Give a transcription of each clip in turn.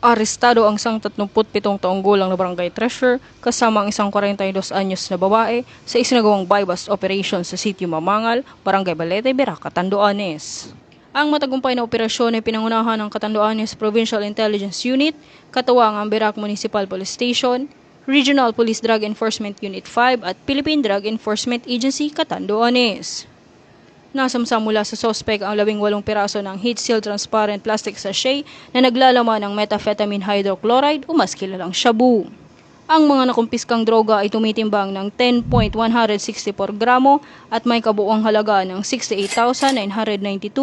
Arestado ang isang 37 taong gulang na barangay treasurer kasama ang isang 42 anyos na babae sa isinagawang buy-bust operation sa sitio Mamangal, Barangay Balete, Birac, Catanduanes. Ang matagumpay na operasyon ay pinangunahan ng Catanduanes Provincial Intelligence Unit, katuwang ang Birac Municipal Police Station, Regional Police Drug Enforcement Unit 5 at Philippine Drug Enforcement Agency, Catanduanes. Nasamsam mula sa sospek ang 18 piraso ng heat-sealed transparent plastic sachet na naglalaman ng methamphetamine hydrochloride o mas kilalang shabu. Ang mga nakumpiskang droga ay tumitimbang ng 10.164 gramo at may kabuuang halaga ng 68,992.80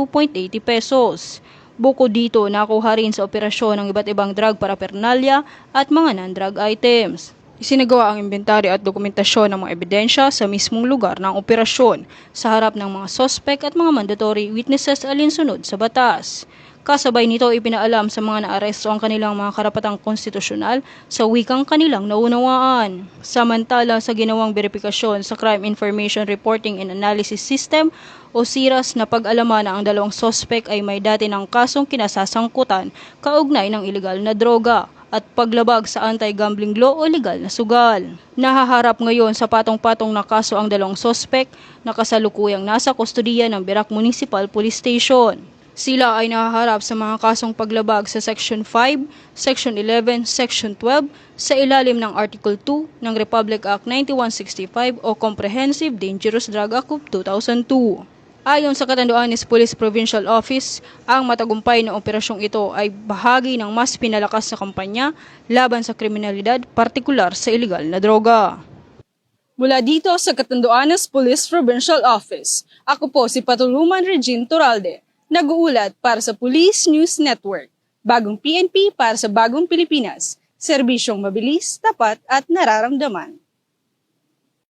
pesos. Bukod dito, nakuha rin sa operasyon ng iba't ibang drug paraphernalia at mga non-drug items. Isinagawa ang inventaryo at dokumentasyon ng mga ebidensya sa mismong lugar ng operasyon sa harap ng mga sospek at mga mandatory witnesses alinsunod sa batas. Kasabay nito ipinaalam sa mga naaresto ang kanilang mga karapatang konstitusyonal sa wikang kanilang naunawaan. Samantala sa ginawang verifikasyon sa Crime Information Reporting and Analysis System o CIRAS na pag-alaman na ang dalawang sospek ay may dati ng kasong kinasasangkutan kaugnay ng ilegal na droga at paglabag sa anti-gambling law o legal na sugal. Nahaharap ngayon sa patong-patong na kaso ang dalawang sospek na kasalukuyang nasa kustodiya ng Birac Municipal Police Station. Sila ay nahaharap sa mga kasong paglabag sa Section 5, Section 11, Section 12 sa ilalim ng Article 2 ng Republic Act 9165 o Comprehensive Dangerous Drug Act of 2002. Ayon sa Catanduanes Police Provincial Office, ang matagumpay na operasyong ito ay bahagi ng mas pinalakas na kampanya laban sa kriminalidad, partikular sa ilegal na droga. Mula dito sa Catanduanes Police Provincial Office, ako po si Patuluman Regine Toralde, nag-uulat para sa Police News Network. Bagong PNP para sa bagong Pilipinas, serbisyong mabilis, tapat at nararamdaman.